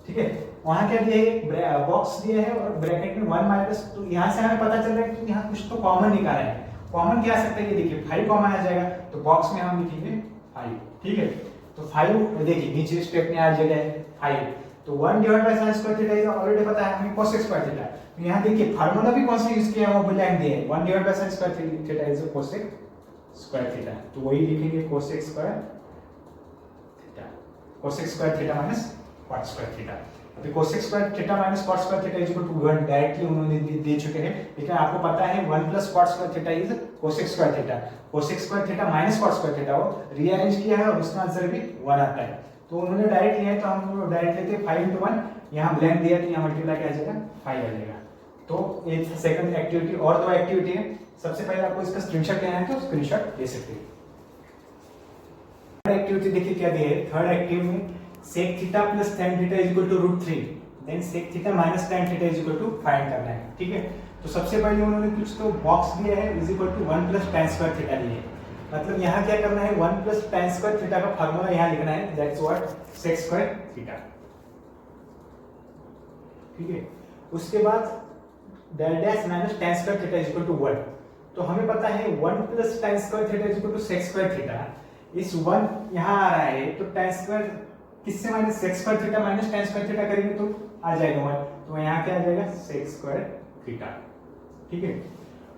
ठीक है। वहां क्या दिया है, बॉक्स दिया है और ब्रैकेट में 1 माइनस, तो यहां से हमें पता चल रहा है कि यहां कुछ तो कॉमन निकालना है, कॉमन क्या आ सकता है, ये देखिए 5 कॉमन आ जाएगा, तो बॉक्स में हम लिखेंगे 5, ठीक है। तो 5 देखिए नीचे स्टेप में आ जाएगा 5, तो 1 divide by sin square theta already पता है हमें cos स्क्वायर थीटा, तो यहां देखिए फार्मूला भी कौन सा यूज किया है वो ब्लैंक दिया है, 1 divide by sin square theta is cos square theta, तो वही लिखेंगे cos square theta, cos square theta minus cot square theta. अभी cos square theta minus cot square theta is equal to 1 directly उन्होंने दे चुके हैं, लेकिन आपको पता है 1 plus cot square theta is cos square theta, cos square theta minus cot square theta वो रीअरेंज किया है और उसका आंसर भी 1 आता है, तो उन्होंने डायरेक्ट लिया है, तो हम डायरेक्ट लेते हैं 5 into 1, यहाँ ब्लैंक दिया तो यहाँ मल्टीप्लाई क्या आ जाएगा 5 आ जाएगा। तो ये सेकंड एक्टिविटी, और दो एक्टिविटी है, सबसे पहले आपको इसका स्क्रीनशॉट लेना है तो स्क्रीनशॉट ले सकते हैं। थर्ड एक्टिविटी देखिए क्या दिया है, थर्ड एक्टिविटी में sec theta plus tan theta is equal to √3 then sec theta minus tan theta is equal to find करना है, ठीक है। तो सबसे पहले उन्होंने कुछ तो बॉक्स दिया है is equal to 1 plus tan square theta लिया है, मतलब यहाँ क्या करना है 1 प्लस tan स्क्वायर थीटा का फार्मूला यहाँ लिखना है, that's what sec square theta, ठीक है। उसके बाद del dash minus tan square theta is equal to 1, तो हमें पता है 1 plus tan square theta is equal to sec square theta, इस 1 यहाँ आ रहा है, तो tan स्क्वायर किससे minus sec square theta minus tan square theta करेंगे तो आ जाएगा 1, तो यहाँ क्या आ जाएगा sec स्क्वायर थीटा, ठीक है।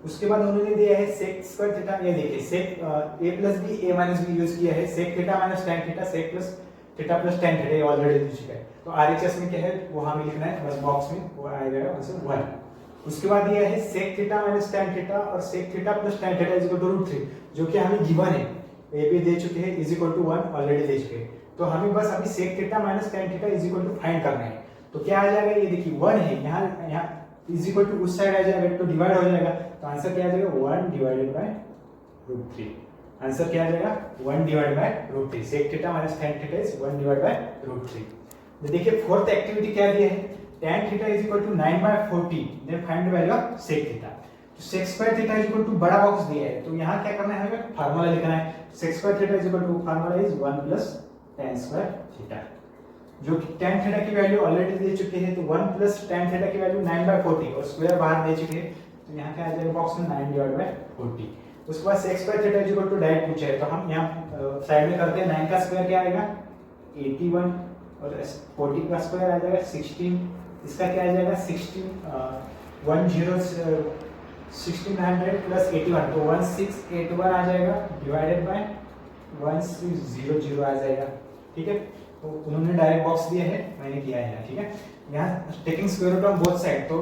उसके बाद उन्होंने दिया है sec स्क्वायर थीटा, ये देखिए sec a plus b a minus b use किया है, sec theta minus tan theta sec plus theta plus tan theta, ये ऑलरेडी दे चुका है, तो RHS में क्या है वो हमें लिखना है, बस बॉक्स में वो आएगा आंसर 1। उसके बाद दिया है sec theta minus tan theta और sec theta plus tan theta is equal to √3, जो कि हमें गिवन है, ये भी दे चुके हैं इज इक्वल टू 1 ऑलरेडी दे चुके हैं, तो हमें बस अभी sec theta minus tan theta is equal to find करना है, तो क्या आ जाएगा, ये देखिए 1 है यहाँ इज इक्वल टू उस साइड आ जाएगा तो डिवाइड हो जाएगा, तो आंसर क्या आ जाएगा 1 डिवाइडेड बाय √3, आंसर क्या आ जाएगा 1 divided by √3, sec theta minus tan theta is 1 divided by √3। तो देखिए फोर्थ एक्टिविटी क्या दिया है, tan theta is equal to 9/40 then find the value of sec theta, तो sec square theta is equal to बड़ा बॉक्स दिया है, तो यहाँ क्या करना है हमें फार्मूला लिखना है, sec square theta is equal to formula is 1 plus tan square theta, जो कि tan थीटा की वैल्यू ऑलरेडी दे चुके हैं, तो 1 प्लस tan थीटा की वैल्यू 9/40 और स्क्वायर बाहर दे चुके हैं, तो यहाँ क्या आ जाएगा बॉक्स में 9 डिवाइड बाय 40। उसके बाद sec square theta is equal to direct पूछा है, तो हम यहाँ साइड में करते हैं, 9 का स्क्वायर क्या आएगा 81 और 40 का स्क्वायर आ जाएगा 16, इसका क्या आ जाएगा 1600 प्लस 81, तो 1681 आ जाएगा डिवाइडेड बाय 1600 आ जाएगा, ठीक है। तो उन्होंने डायरेक्ट बॉक्स दिया है, मैंने किया है, ठीक है। यहाँ taking square root of both side, तो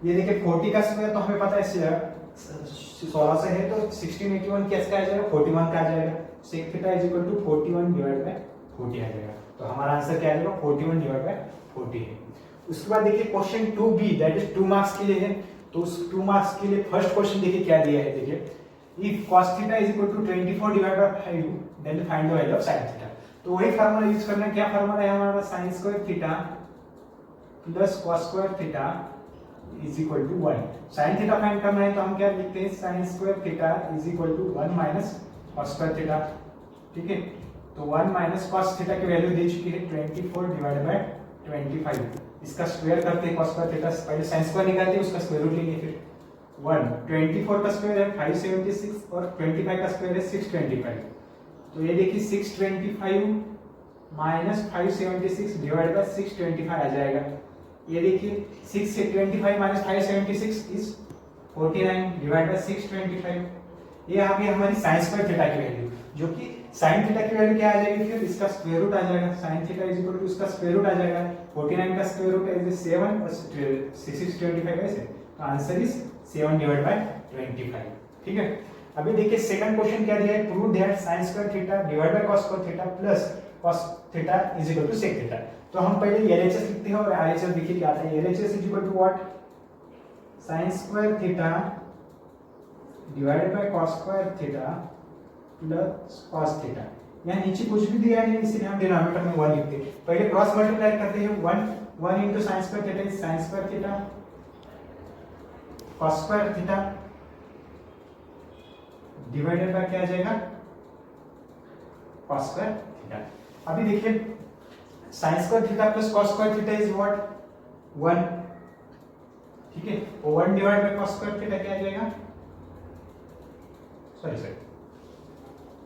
ये देखिए 40 का स्क्वायर तो हमें पता है 16 से है, तो 1681 कैसे आ जाएगा 41 का आ जाएगा, sec theta is equal to 41 divide by 40 आ जाएगा, तो हमारा आंसर क्या आ जाएगा 41 डिवाइड बाय 40 है। उसके बाद देखिए question 2b that is 2 marks के लिए है, तो उस 2 मार्क्स के लिए फर्स्ट क्वेश्चन देखिए क्या दिया है, देखिए if cos theta is equal to 24 divide by 5 then find the value of sin theta, तो वही फार्मूला यूज करना है, क्या फार्मूला है हमारा sin square theta plus cos square theta is equal to 1। Sine theta फाइंड करना है तो हम क्या लिखते हैं, sine square theta is equal to 1 minus cos square theta. ठीक है, तो 1 माइनस कॉस थीटा की वैल्यू दे चुकी है 24 डिवाइडेड बाय 25। इसका स्क्वायर करते हैं कॉस स्क्वायर थीटा, पहले साइन स्क्वायर निकालते हैं, उसका स्क्वायर रूट लेंगे। फिर 1 24 का स्क्वायर है 576 और 25 का स्क्वायर है 625। तो ये देखिए 625 माइनस 576 डिवाइड बाय 625 आ जाएगा। ये देखिए 6 से 25 माइनस 576 इज 49 डिवाइड बाय 625। ये आ गई हमारी साइन स्क्वायर थीटा की वैल्यू, जो कि साइन थीटा की वैल्यू क्या आ जाएगी, फिर इसका स्क्वायर रूट आ जाएगा। Sine theta is equal to इसका स्क्वायर रूट आ जाएगा। 49 का स्क्वायर रूट इज 7 और 625 ऐसे, तो आंसर इज 7 डिवाइड बाय 25। ठीक है, अभी देखिए सेकंड क्वेश्चन क्या दिया है, prove that sin square theta divide by cos square theta plus cos theta is equal to sec theta. तो हम पहले LHS लिखते हैं और RHS देखिए क्या आता है। LHS is equal to what, sin square theta divided by cos square theta plus cos theta. यहाँ नीचे कुछ भी दिया नहीं, इसलिए हम डिनोमिनेटर में 1 लिखते हैं। पहले क्रॉस मल्टीप्लाई करते हैं, 1 into sin square theta is sin square theta cos square theta divided bye क्या आ जाएगा, cos स्क्वायर थीटा। अभी देखिए sin square theta plus cos square theta is what, 1। ठीक है, 1 divide by cos square theta क्या आ जाएगा, सॉरी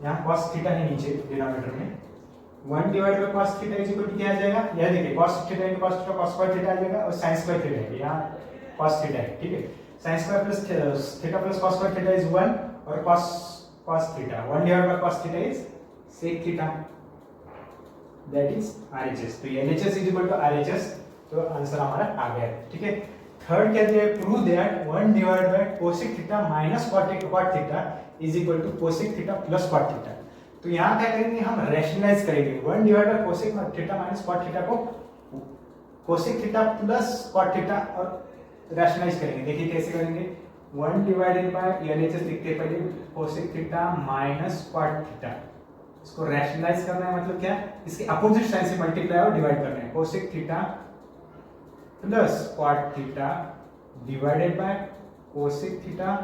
यहाँ cos थीटा है नीचे डिनोमिनेटर में, 1 divide by cos theta is equal to क्या आ जाएगा, यह देखिए cos theta into cos theta cos square theta आ जाएगा और sin स्क्वायर थीटा है, यहाँ cos थीटा है। ठीक है, sin square plus theta plus cos square theta is 1 और cos theta 1 divide by cos theta is sec theta, that is RHS। तो LHS is equal to RHS, तो answer हमारा आ गया। ठीक है, थर्ड क्या दिया है, prove that 1 divide by cosec theta minus cot theta is equal to cosec theta plus cot theta. तो यहाँ क्या करेंगे, हम रैशनलाइज करेंगे 1 divide by cosec theta minus cot theta को cosec theta plus cot theta और रैशनलाइज करेंगे। देखिए कैसे करेंगे, 1 डिवाइडेड बाय LHS लिखते हैं पहले cosec theta minus cot theta, इसको रैशनलाइज करना है, मतलब क्या, इसके अपोजिट साइन से मल्टीप्लाई और डिवाइड करना है। cosec theta plus cot theta divided by cosec theta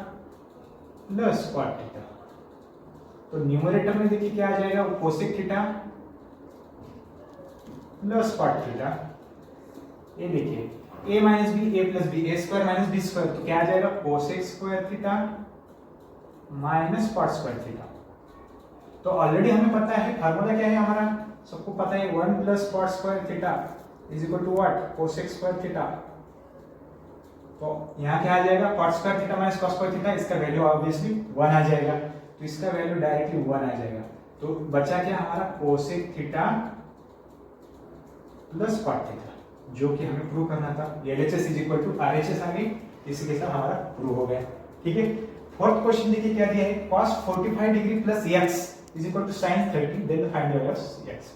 plus cot theta. तो न्यूमरेटर में देखिए क्या आ जाएगा, cosec theta plus cot theta. ये देखिए a minus b a plus b, a square minus B square, तो क्या आ जाएगा cosec square theta minus cot square theta. तो ऑलरेडी हमें पता है फार्मूला क्या है हमारा, सबको पता है 1 plus cot square theta is equal to what, cosec square theta. तो यहाँ क्या आ जाएगा, cot square theta minus cos square theta, इसका वैल्यू ऑब्वियसली 1 आ जाएगा, तो इसका वैल्यू डायरेक्टली 1 आ जाएगा। तो बचा क्या हमारा, cosec theta plus cot theta, जो कि हमें प्रूव करना था। LHS is equal to RHS आ गई, इसी के साथ हमारा प्रूव हो गया। ठीक है, फोर्थ क्वेश्चन देखिए क्या दिया है, cos 45 degree plus x is equal to sin 30, then find the value of x।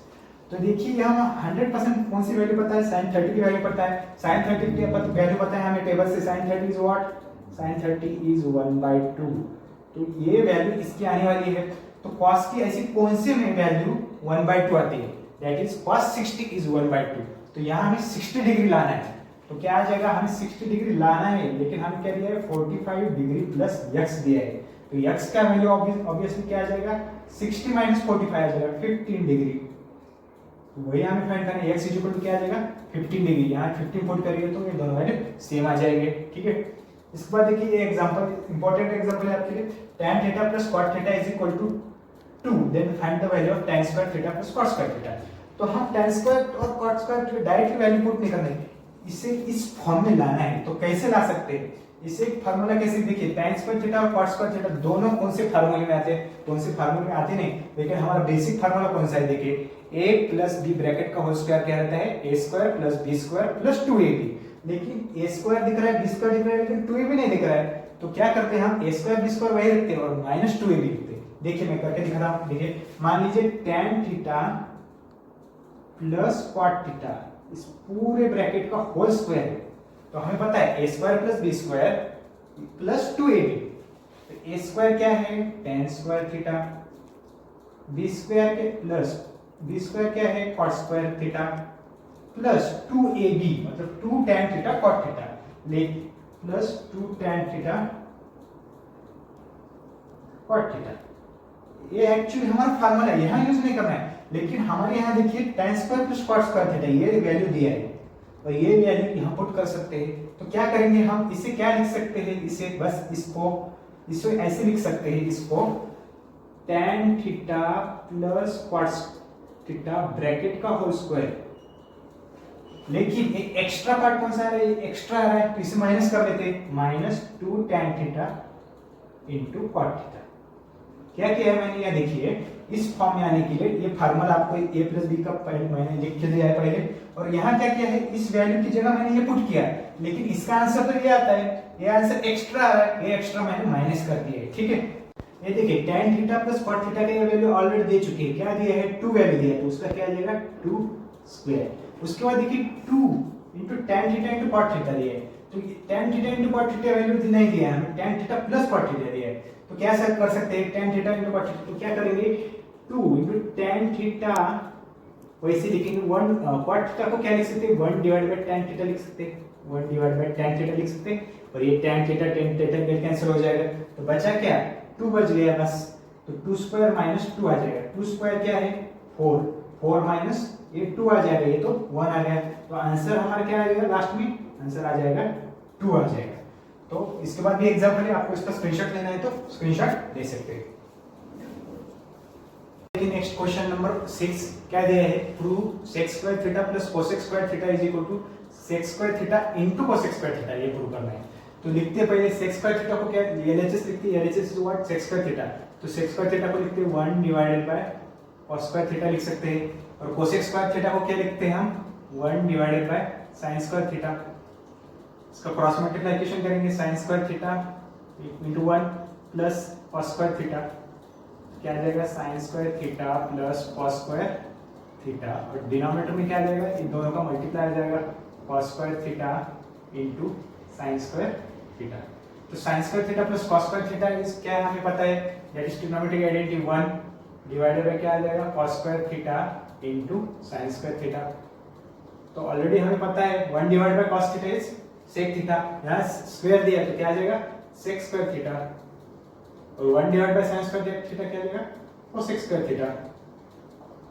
तो देखिए यहाँ 100% कौन सी वैल्यू पता है, sin 30 की वैल्यू पता है। sin 30 की वैल्यू पता है हमें टेबल से, sin 30 is what, sin 30 is 1/2। तो ये वैल्यू इसकी आने वाली है। तो cos की ऐसी कौन सी में वैल्यू 1/2 आती है, दैट इज cos 60 इज 1/2। तो यहाँ हमें 60 डिग्री लाना है, तो क्या आ जाएगा, हमें 60 डिग्री लाना है, लेकिन हमें क्या दिया है 45 डिग्री प्लस x दिया है। तो x का वैल्यू ऑब्वियसली क्या आ जाएगा, 60 माइनस 45 आ जाएगा 15 डिग्री। तो वही हमें फाइंड करना है, x इक्वल टू क्या आ जाएगा 15 डिग्री, यहाँ 15 पुट करिए तो ये दोनों वैल्यू सेम आ जाएंगे। ठीक है, इसके बाद देखिए ये एग्जांपल, इंपॉर्टेंट एग्जांपल है आपके लिए, tan theta plus cot theta is equal to 2, then find the value of tan square theta plus cot square theta. तो हम tan स्क्वायर और cot square directly value put नहीं करना है, इसे इस फॉर्म में लाना है। तो कैसे ला सकते हैं, इसे फार्मूला कैसे, देखिए tan स्क्वायर थीटा और cot स्क्वायर थीटा दोनों कौन से फार्मूले में आते हैं, कौन से फार्मूले में आते नहीं, लेकिन हमारा बेसिक फार्मूला कौन सा है, देखिए a प्लस b ब्रैकेट का होल स्क्वायर क्या रहता है, a square plus b square plus 2ab। लेकिन a स्क्वायर दिख रहा है, b स्क्वायर दिख रहा है, लेकिन 2ab नहीं दिख रहा है। तो क्या करते हैं हम, a स्क्वायर b स्क्वायर वही रखते हैं और माइनस 2ab लिखते हैं। देखिए मैं करके दिखा रहा हूं, देखिए मान लीजिए tan theta plus cot theta इस पूरे ब्रैकेट का होल स्क्वायर है। तो हमें पता है a square plus b square plus 2ab। तो a स्क्वायर क्या है, tan square theta, b square के प्लस b स्क्वायर क्या है, cot square theta plus 2ab, मतलब 2 tan theta cot theta. Plus 2 tan theta cot theta. ये actually हमारा formula है, यहाँ यूज नहीं करना है, लेकिन हमारे यहाँ देखिए tan square plus cot square theta ये वैल्यू दिया है और ये वैल्यू यहाँ पुट कर सकते हैं। तो क्या करेंगे हम, इसे क्या लिख सकते हैं, इसे बस इसको ऐसे लिख सकते हैं, इसको tan theta plus cot theta bracket का होल स्क्वायर। लेकिन एक एक्स्ट्रा पार्ट कौन सा आ रहा है, एक्स्ट्रा आ रहा है, तो इसे माइनस कर लेते हैं, -2 tan theta into cot theta. क्या किया है मैंने, यहाँ देखिए इस फॉर्म में आने के लिए ये फार्मूला आपको a प्लस बी का पहले मैंने लिख के दिया है पहले, और यहाँ क्या किया है, इस वैल्यू की जगह मैंने ये पुट किया है, लेकिन इसका आंसर तो ये आता है, ये आंसर एक्स्ट्रा आ रहा है, ये एक्स्ट्रा मैंने माइनस कर दिया है। ठीक है, ये देखिए tan theta plus cot theta का ये वैल्यू ऑलरेडी दे चुके हैं, क्या दिया है, 2 वैल्यू दिया है, तो उसका क्या आ जाएगा 2 स्क्वायर। उसके बाद देखिए 2 into tan theta into cot theta दिया है, तो tan theta into cot theta value नहीं दिया है हमें, tan theta plus cot theta दिया है, तो क्या सब कर सकते हैं, tan theta into cot theta, तो क्या करेंगे 2 इंटू tan थीटा, वैसे लिखेंगे 1 cot थीटा को क्या लिख सकते हैं, 1 डिवाइड बाय tan थीटा लिख सकते हैं, 1 डिवाइड बाय tan थीटा लिख सकते हैं, और ये tan थीटा कैंसिल हो जाएगा, तो बचा क्या 2 बच गया बस, तो 2 स्क्वायर माइनस 2 आ जाएगा, 2 स्क्वायर क्या है 4, 4 माइनस ये 2 आ जाएगा, ये तो 1 आ गया, तो आंसर हमारा क्या आ जाएगा, लास्ट में आंसर आ जाएगा 2 आ जाएगा। तो इसके बाद भी एग्जांपल है, आपको इसका स्क्रीनशॉट लेना है तो स्क्रीनशॉट ले सकते हैं। नेक्स्ट क्वेश्चन नंबर 6 क्या दिया है, prove sec square theta plus cosec square theta is equal to sec square theta into cosec square theta, ये प्रूव करना है। तो लिखते हैं पहले sec स्क्वायर थीटा को क्या LHS लिखते हैं, LHS is what sec square theta, तो sec स्क्वायर थीटा को लिखते हैं 1 divided by cos square theta लिख सकते हैं, और cosec स्क्वायर थीटा को क्या लिखते हैं हम 1 divided by sin square theta. इसका क्रॉस मल्टीप्लिकेशन करेंगे, sin square theta into 1 plus cos square theta, क्या आ जाएगा sin square theta plus cos square theta, और डिनोमिनेटर में क्या आ जाएगा, इन दोनों का मल्टीप्लाई आ जाएगा cos square theta into sin square theta. तो sin square theta plus cos square theta इस क्या है हमें पता है, that is trigonometric identity 1 divided bye क्या आ जाएगा cos square theta into sin square theta. तो ऑलरेडी हमें पता है 1 divide by cos theta is sec theta, यहां स्क्वायर दिया तो क्या आ जाएगा sec स्क्वायर थीटा, और 1 divide by sin square theta क्या आ जाएगा cosec स्क्वायर थीटा।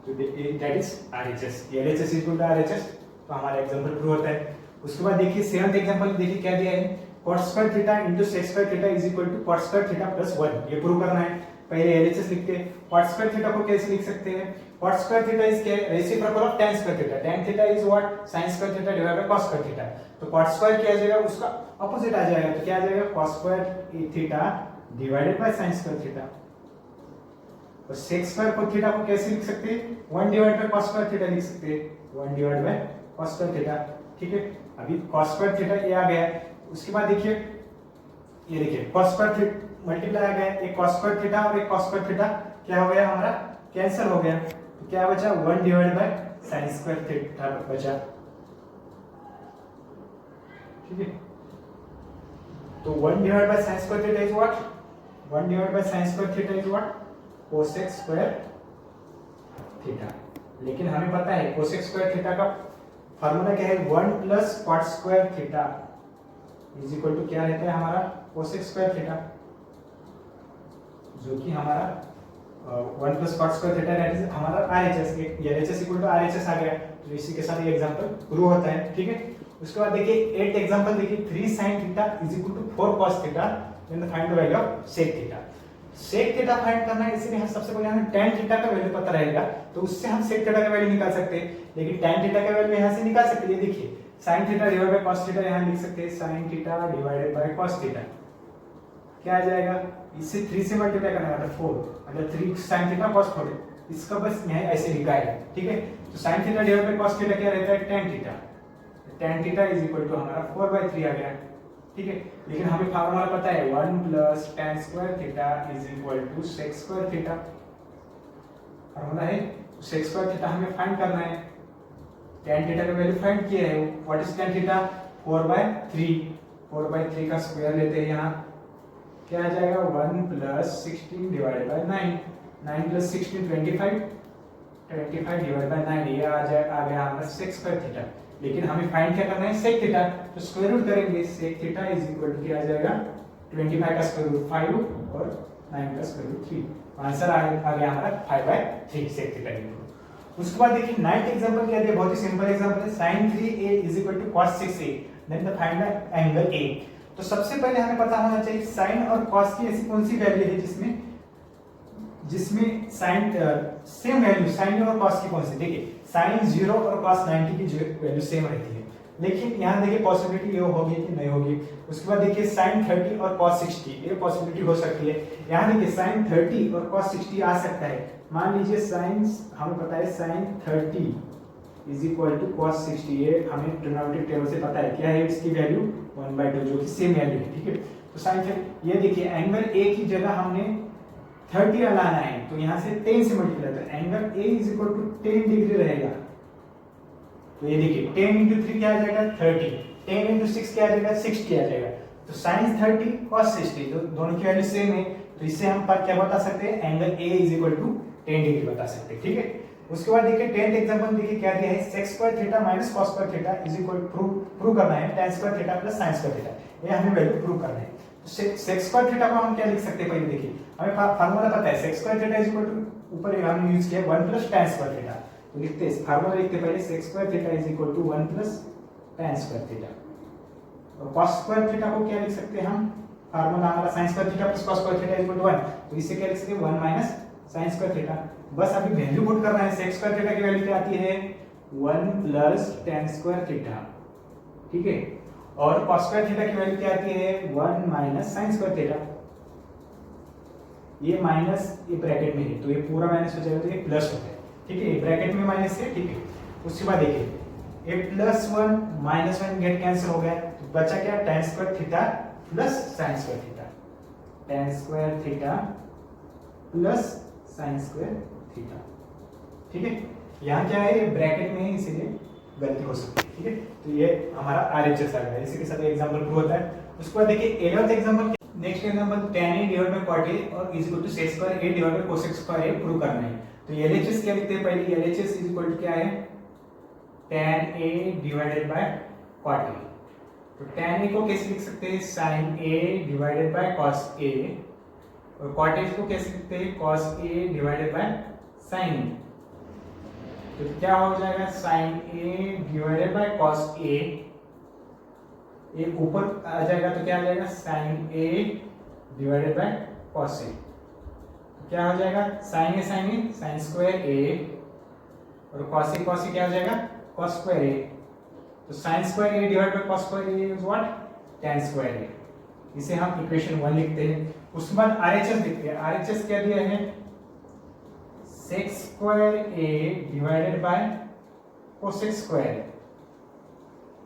तो that is RHS, LHS equal to RHS, तो हमारा एग्जांपल प्रूव होता है। उसके बाद देखिए 7th एग्जांपल देखिए क्या दिया है, cot square theta into sec square theta is equal to cot square theta plus 1, ये प्रूव करना है। पहले LHS लिखते हैं, cot स्क्वायर थीटा को कैसे लिख सकते हैं, cot स्क्वायर थीटा इज क्या reciprocal of tan square theta, tan theta is what sin square theta divided by cos square theta, तो cot स्क्वायर क्या आ जाएगा उसका अपोजिट आ जाएगा, तो क्या आ जाएगा cos square theta divided by sin square theta. और sec स्क्वायर को थीटा को कैसे लिख सकते हैं, 1 divide by cos square theta लिख सकते हैं, 1 divide by cos square theta. ठीक है, अभी cos स्क्वायर थीटा ये आ गया है। उसके बाद देखिए ये देखिए cos स्क्वायर थीटा मल्टीप्लाई आ गया, एक cos स्क्वायर थीटा और एक cos स्क्वायर थीटा क्या हो गया हमारा कैंसिल हो गया, तो क्या बचा 1 divide by sin square theta बचा। ठीक है, तो 1 divide by sin square theta is what, 1 divide by sin square theta is what cosec square theta. लेकिन हमें पता है cosec स्क्वायर थीटा का फार्मूला क्या है, 1 plus cot square theta is equal to क्या रहता है हमारा cosec स्क्वायर थीटा, जो कि हमारा 1 plus cot square theta that is हमारा RHS, LHS equal to RHS आ गया, तो इसी के साथ ये एग्जांपल प्रूव होता है। ठीक है, उसके बाद देखिए 8 एग्जांपल देखिए 3 sin theta is equal to 4 cos theta, then find the value of sec theta. sec theta फाइंड करना है, इसलिए हम सबसे पहले हमें tan थीटा का वैल्यू पता रहेगा, तो उससे हम sec थीटा का वैल्यू निकाल सकते हैं, लेकिन tan थीटा का वैल्यू यहां से निकाल सकते हैं। देखिए sin theta divided by cos theta यहां लिख सकते हैं, sin theta divided by cos theta क्या आ जाएगा, इससे 3 से मल्टीप्लाई करना है 4, मतलब 3 sin थीटा cos थीटा, इसका बस यहां ऐसे लिखा है। ठीक है, तो sin theta divided by cos theta क्या रहता है tan theta, tan theta is equal to हमारा 4/3 आ गया। ठीक है, लेकिन हमें फार्मूला पता है 1 plus tan square theta is equal to sec square theta, formula है। sec स्क्वायर थीटा हमें फाइंड करना है, tan थीटा का वैल्यू फाइंड किया है, व्हाट इज tan थीटा 4/3, 4/3 का स्क्वायर लेते हैं, यहाँ क्या आ जाएगा 1 plus 16 divided by 9, 9 plus 16 25, 25 divide by 9, ये आ गया हमारा सेक स्क्वायर थीटा। लेकिन हमें फाइंड क्या करना है, सेक थीटा। तो स्क्वायर रूट करेंगे, sec theta is equal to क्या आ जाएगा, 25 का स्क्वायर रूट 5 और 9 का स्क्वायर रूट 3। आंसर आ गया हमारा 5/3 सेक थीटा इक्वल। उसके बाद देखिए 9th एग्जांपल क्या दिया, बहुत ही सिंपल एग्जांपल है, sin 3a is equal to cos 6a, then the find the angle a। तो सबसे पहले हमें पता होना चाहिए sin और cos की ऐसी कौन सी वैल्यू है जिसमें sin सेम वैल्यू sin और cos की कौन सी। देखिए sin 0 और cos 90 की जो वैल्यू सेम रहती है, लेकिन यहाँ देखिए पॉसिबिलिटी ये होगी कि नहीं होगी। उसके बाद देखिए sin 30 और cos 60, ये पॉसिबिलिटी हो सकती है। यहाँ देखिए sin 30 और cos 60 आ सकता है। मान लीजिए sin, हमें पता है sin 30 is equal to cos 60, ये हमें ट्रिग्नोमेट्रिक टेबल से पता है क्या है इसकी वैल्यू 1/2, जो कि सेम वैल्यू है, ठीक है। तो sin 30, ये देखिए एंगल a की जगह हमने 30 लाना है, तो यहाँ से 10 से मल्टीप्लाई, तो angle a is equal to 10 degree रहेगा। तो ये देखिए 10 इंटू 3 क्या आ जाएगा 30, 10 इंटू 6 क्या आ जाएगा 60 आ जाएगा। तो sin 30 cos 60, तो दोनों की वैल्यू सेम है, तो इससे हम क्या बता सकते हैं, angle a is equal to 10 degree बता सकते हैं, ठीक है। उसके बाद देखिए 10th एग्जांपल देखिए क्या दिया है, sec square theta minus cos square theta is equal prove करना है tan square theta plus sin square theta, ये हमें वैल्यू प्रूव करना है। तो sec स्क्वायर थीटा को हम क्या लिख सकते हैं, पहले देखिए हमें फार्मूला पता है, sec square theta is equal to ऊपर हमने यूज किया 1 प्लस tan स्क्वायर थीटा, तो लिखते हैं फार्मूला लिखते पहले sec square theta is equal to 1 plus tan square theta. और cos स्क्वायर थीटा को क्या लिख सकते हैं हम, फार्मूला हमारा sin square theta plus cos square theta is equal to 1, तो इससे क्या लिख सकते हैं 1 माइनस sin स्क्वायर थीटा। बस अभी वैल्यू पुट करना है, sec स्क्वायर थीटा की वैल्यू क्या आती है 1 प्लस tan स्क्वायर थीटा, ठीक है। और cos स्क्वायर थीटा की वैल्यू क्या आती है 1 माइनस sin स्क्वायर थीटा। ये माइनस ये ब्रैकेट में है, तो ये पूरा माइनस हो जाएगा, तो ये प्लस होता है, ठीक है। ब्रैकेट में माइनस है, ठीक है। उसके बाद देखिए ये प्लस 1 माइनस 1 गेट कैंसिल हो गया, तो बचा क्या tan square theta plus sin square theta, tan square theta plus sin square theta, ठीक है। यहाँ क्या है, ब्रैकेट में है इसीलिए गलती हो सकती है, ठीक है। तो ये हमारा आरएचएस आ गया, इसी के साथ एग्जांपल प्रूव होता है। उसके बाद देखिए 11th example, next example tan a divide by cot a और is equal to sec square a divide by cosec square a prove करना है। तो LHS क्या लिखते हैं पहले, LHS इज इक्वल टू क्या है tan a divided by cot a। तो tan a को कैसे लिख सकते हैं, sin a divided by cos a, और cot a को कैसे लिखते हैं cos a divided by sin a। तो क्या हो जाएगा sin a divided by cos a, ये ऊपर आ जाएगा तो क्या आ जाएगा sin a divided by cos a। क्या हो जाएगा sin sin स्क्वायर a, और cos a क्या हो जाएगा cos स्क्वायर a। तो sin square a divided by cos square a is what tan square a। इसे हम इक्वेशन 1 लिखते हैं। उसके बाद RHS लिखते हैं, RHS क्या दिया है sec square a divided by cosec square.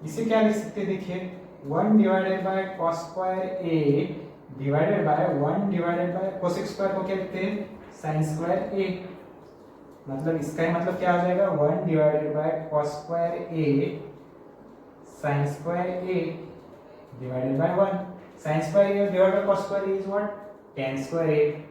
इसे क्या लिख सकते हैं, देखिए 1 divided by cos square a divided by 1 divided by cosec square को क्या लिखते हैं sin स्क्वायर a। मतलब इसका मतलब क्या हो जाएगा 1 divided by cos square a sin square a divided by 1, sin square a divided by cos square a is what tan square a।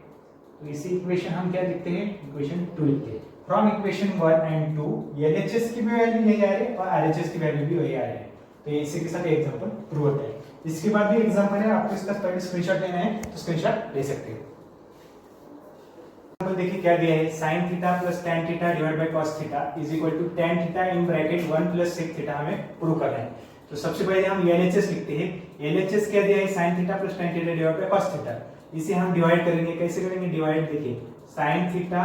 तो इसी इक्वेशन हम क्या लिखते हैं, इक्वेशन 2 लिखते हैं। फ्रॉम इक्वेशन 1 एंड 2 LHS की भी वैल्यू यही आ रही है और RHS की वैल्यू भी वही आ रही है। तो इसी के साथ एग्जांपल प्रूव होता है। इसके बाद भी एग्जांपल है, आपको इसका पहले स्क्रीनशॉट लेना है तो स्क्रीनशॉट ले सकते हो। एग्जांपल देखिए क्या दिया है, sin theta plus tan theta divide by cos theta is equal to tan theta in bracket 1 plus sec theta हमें प्रूव करना है। तो सबसे पहले हम LHS लिखते हैं। LHS क्या दिया है sin theta plus tan theta divide by cos theta, इसे हम डिवाइड करेंगे। कैसे करेंगे डिवाइड, देखिए sin theta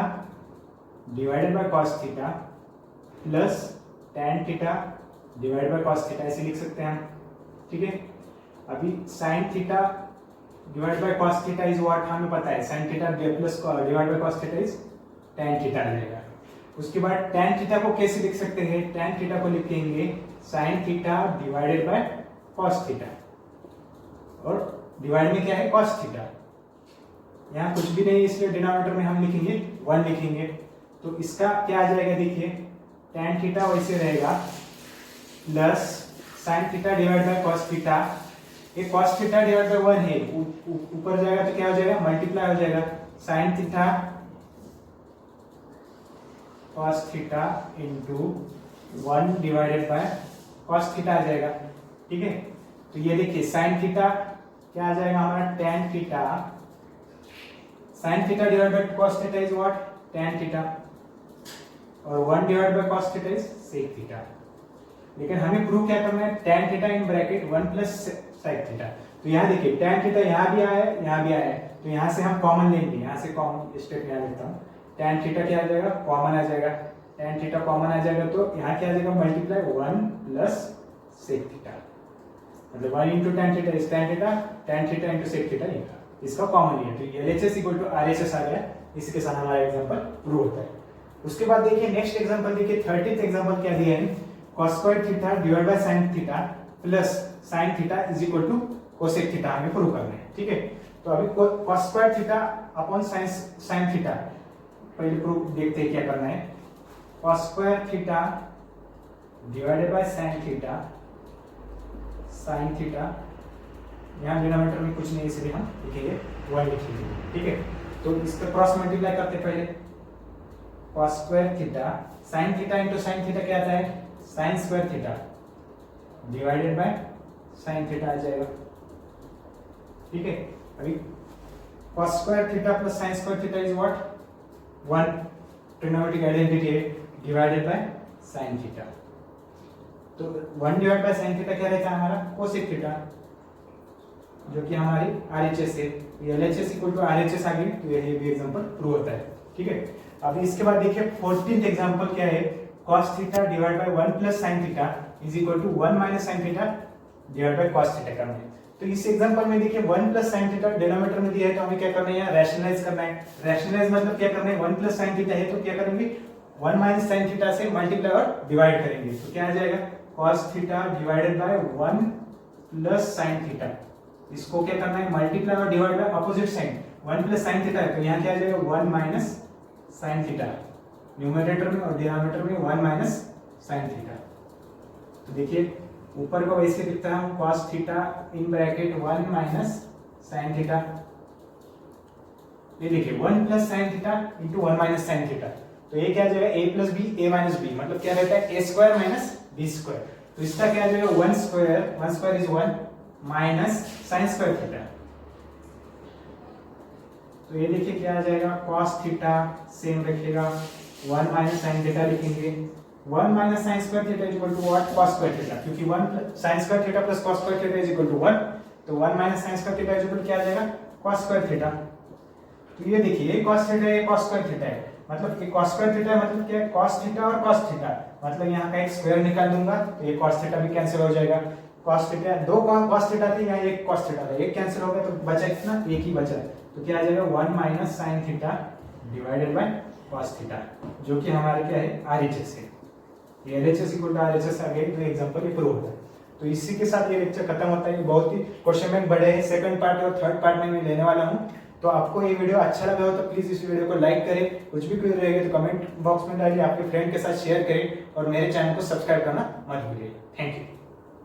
divided by cos theta plus tan theta divide by cos theta, ऐसे लिख सकते हैं हम, ठीक है। अभी sin theta divide by cos theta is what हमें पता है, sin theta plus divide by cos theta is tan theta रहेगा। उसके बाद tan थीटा को कैसे लिख सकते हैं, tan थीटा को लिखेंगे sin theta divided by cos theta, और डिवाइड में क्या है cos थीटा। यहाँ कुछ भी नहीं इसलिए डिनोमिनेटर में हम लिखेंगे 1 लिखेंगे। तो इसका क्या आ जाएगा, देखिए tan थीटा वैसे रहेगा plus sin theta divide by cos theta, ये cos थीटा डिवाइड बाय 1 है, ऊपर जाएगा तो क्या हो जाएगा मल्टीप्लाई हो जाएगा sin theta cos theta into 1 divided by cos theta आ जाएगा। ठीक है, तो ये देखिए sin थीटा क्या आ जाएगा हमारा tan theta, sin theta divide by cos theta is what tan theta, और 1 divide by cos theta is sec theta. लेकिन हमें प्रूव क्या करना है, tan theta in bracket 1 plus sec theta. तो यहाँ देखिए tan थीटा यहाँ भी आया है, यहाँ भी आया है, तो यहाँ से हम कॉमन लेंगे, यहाँ से कॉमन स्टेप यहाँ लिखता हूँ। tan थीटा क्या आ जाएगा, कॉमन आ जाएगा, tan थीटा कॉमन आ जाएगा, तो यहाँ क्या आ जाएगा मल्टीप्लाई 1 प्लस sec थीटा, मतलब 1 into tan theta is tan theta into sec theta लिखा, इसका कॉमन लिया, तो LHS इक्वल टू RHS आ गया। इसी के साथ हमारा एग्जांपल प्रूव होता है। उसके बाद देखिए नेक्स्ट एग्जांपल देखिए 30th एग्जांपल क्या दिया है, cos square theta divide by sin theta plus sin theta is equal to cosec theta हमें प्रूव करना है। ठीक है, तो अभी cos square theta upon sin theta पहले प्रूफ देखते हैं क्या करना है। cos square theta divided by sin theta, यहाँ डिनोमिनेटर में कुछ नहीं इसलिए हम लिखेंगे 1 लिखेंगे। ठीक है, तो इसका क्रॉस मल्टीप्लाई करते पहले, cos square theta sin theta into sin theta क्या आता है sin square theta divided by sin theta आ जाएगा। ठीक है, अभी cos square theta plus sin square theta is what 1 trigonometric identity है डिवाइडेड बाय sin थीटा, तो 1 डिवाइड बाय sin थीटा क्या रहता है हमारा cosec थीटा, जो कि हमारी RHS है। LHS इक्वल टू RHS आ गई, तो ये भी एग्जांपल प्रूव होता है। ठीक है, अब इसके बाद देखिए 14th एग्जांपल क्या है, cos theta divide by 1 plus sin theta is equal to 1 minus sin theta divide by cos theta करना है। तो इस एग्जांपल में देखिए 1 प्लस sin थीटा डिनोमिनेटर में दिया है, तो हमें क्या करना है यहाँ रैशनलाइज करना है। रैशनलाइज मतलब क्या करना है, 1 प्लस sin थीटा है तो क्या करेंगे 1 माइनस sin थीटा से मल्टीप्लाई और डिवाइड करेंगे, तो क्या आ जाएगा cos theta divided by 1 plus sin theta, इसको क्या करना है मल्टीप्लाई और divide by opposite sign, 1 plus sin theta है तो यहाँ क्या आ जाएगा 1 माइनस sin थीटा, न्यूमरेटर में और डिनोमिनेटर में 1 माइनस sin थीटा। तो देखिए ऊपर को वैसे लिखता है हम cos theta in bracket 1 minus sin theta, ये देखिए 1 plus sin theta into 1 minus sin theta, तो ये क्या आ जाएगा a plus B a minus B, मतलब क्या रहता है a square minus b square, तो इसका क्या आ जाएगा 1 square is 1 minus sin square theta, तो ये देखिए क्या आ जाएगा cos थीटा सेम रखिएगा 1 माइनस sin थीटा लिखेंगे, 1 minus sin square theta is equal to what cos square theta, क्योंकि 1 sin square theta plus cos square theta is equal to 1, तो 1 minus sin square theta is equal to क्या आ जाएगा cos square theta. तो ये देखिए ये cos theta है, cos स्क्वायर थीटा है, मतलब कि cos स्क्वायर थीटा मतलब क्या है cos थीटा और cos थीटा, मतलब यहाँ का एक स्क्वायर निकाल दूंगा तो ये cos थीटा भी कैंसिल हो जाएगा, cos थीटा दो cos थीटा थे, यहाँ एक cos थीटा था, एक कैंसिल हो गया तो बचा कितना, एक ही बचा, तो क्या आ जाएगा 1 minus sin theta divided by cos theta, जो कि हमारे क्या है RHS है। ये LHS इक्वल टू RHS आ गई, तो एग्जांपल ये प्रूव होता है। तो इसी के साथ ये लेक्चर खत्म होता है। बहुत ही क्वेश्चन बैंक बड़े हैं, सेकंड पार्ट और थर्ड पार्ट में मैं लेने वाला हूँ। तो आपको ये वीडियो अच्छा लगा हो तो प्लीज इस वीडियो को लाइक करें, कुछ भी क्वेरी रहेगी तो कमेंट बॉक्स में डालिए, आपके फ्रेंड के साथ शेयर करें और मेरे चैनल को सब्सक्राइब करना मत भूलिए। Thank you.